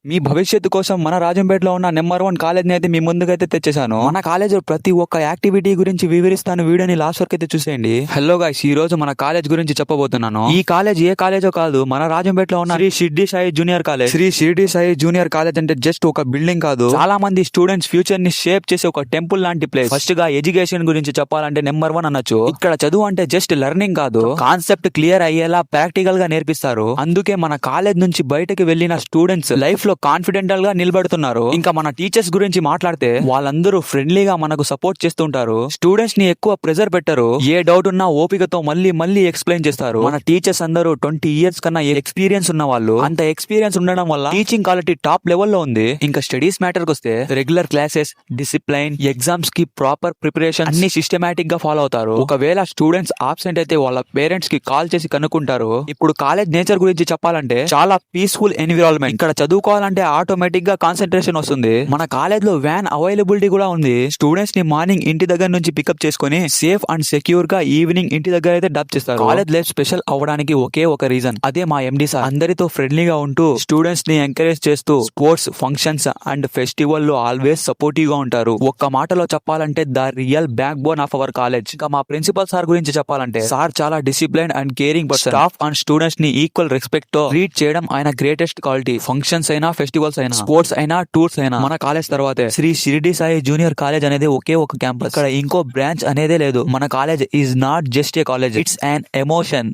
మీ భవిష్యత్తు కోసం మన రాజంపేటలో ఉన్న నెంబర్ 1 కాలేజ్ని అయితే మీ ముందుకైతే తెచ్చేసాను. మన కాలేజ్ ప్రతి ఒక్క యాక్టివిటీ గురించి వివరిస్తాను. వీడియోని లాస్ట్ వరకు అయితే చూసేయండి. హలో గైస్, ఈ రోజు మన కాలేజ్ గురించి చెప్పబోతున్నాను. ఈ కాలేజ్ ఏ కాలేజో కాదు, మన రాజంపేటలో ఉన్న Shri Shirdi Sai junior college. Shri Shirdi Sai junior college అంటే జస్ట్ ఒక బిల్డింగ్ కాదు, చాలా మంది స్టూడెంట్స్ ఫ్యూచర్ ని షేప్ చేసే ఒక టెంపుల్ లాంటి ప్లేస్. ఫస్ట్ గా ఎడ్యుకేషన్ గురించి చెప్పాలంటే నెంబర్ 1 అనొచ్చు. ఇక్కడ చదువు అంటే జస్ట్ లెర్నింగ్ కాదు, కాన్సెప్ట్ క్లియర్ అయ్యేలా ప్రాక్టికల్ గా నేర్పిస్తారు. అందుకే మన కాలేజ్ నుంచి బయటకు వెళ్లిన స్టూడెంట్స్ లైఫ్ లో కాన్ఫిడెంటల్ గా నిలబడుతున్నారు. ఇంకా మన టీచర్స్ గురించి మాట్లాడితే వాళ్ళందరూ ఫ్రెండ్లీగా మనకు సపోర్ట్ చేస్తుంటారు. స్టూడెంట్స్ ని ఎక్కువ ప్రెజర్ పెట్టరు. ఏ డౌట్ ఉన్నా ఓపికతో మళ్ళీ ఎక్స్ప్లెయిన్ చేస్తారు. మన టీచర్స్ అందరూ 20 ఇయర్స్ కన్నా ఎక్స్పీరియన్స్ ఉన్న వాళ్ళు. అంత ఎక్స్పీరియన్స్ ఉండడం వల్ల టీచింగ్ క్వాలిటీ టాప్ లెవెల్ లో ఉంది. ఇంకా స్టడీస్ మ్యాటర్ కి వస్తే రెగ్యులర్ క్లాసెస్, డిసిప్లైన్, ఎగ్జామ్స్ కి ప్రాపర్ ప్రిపరేషన్ అన్ని సిస్టమేటిక్ గా ఫాలో అవుతారు. ఒకవేళ స్టూడెంట్స్ ఆబ్సెంట్ అయితే వాళ్ళ పేరెంట్స్ కి కాల్ చేసి కనుక్కుంటారు. ఇప్పుడు కాలేజ్ నేచర్ గురించి చెప్పాలంటే చాలా పీస్ఫుల్ ఎన్విరాన్మెంట్. ఇక్కడ చదువుకోవాలంటే ఆటోమేటిక్ గా కాన్సన్ట్రేషన్ వస్తుంది. మన కాలేజ్ లో వ్యాన్ అవైలబిలిటీ కూడా ఉంది. స్టూడెంట్స్ ని మార్నింగ్ ఇంటి దగ్గర నుంచి పికప్ చేసుకుని సేఫ్ అండ్ సెక్యూర్ గా ఈవినింగ్ ఇంటి దగ్గర అయితే డ్రాప్ చేస్తారు. కాలేజ్ లైఫ్ స్పెషల్ అవ్వడానికి ఒకే ఒక రీజన్, అదే మా ఎండి సార్. అందరితో ఫ్రెండ్లీగా ఉంటూ స్టూడెంట్స్ ని ఎంకరేజ్ చేస్తూ స్పోర్ట్స్, ఫంక్షన్స్ అండ్ ఫెస్టివల్ లో ఆల్వేస్ సపోర్టివ్ గా ఉంటారు. ఒక్క మాటలో చెప్పాలంటే the real back bone of our college. ఇంకా మా ప్రిన్సిపల్ సార్ గురించి చెప్పాలంటే సార్ చాలా discipline and caring person. Staff and students ని ఈక్వల్ రెస్పెక్ట్ తో ట్రీట్ చేయడం ఆయన గ్రేటెస్ట్ క్వాలిటీ. ఫంక్షన్స్ అయినా, ఫెస్టివల్స్ అయినా, స్పోర్ట్స్ అయినా, టూర్స్ అయినా మన కాలేజ్ తర్వాతే శ్రీ షిరిడి సాయి జూనియర్ కాలేజ్ అనేది ఒకే ఒక క్యాంపస్. ఇక్కడ ఇంకో బ్రాంచ్ అనేదే లేదు. మన college is not just a college, it's an emotion.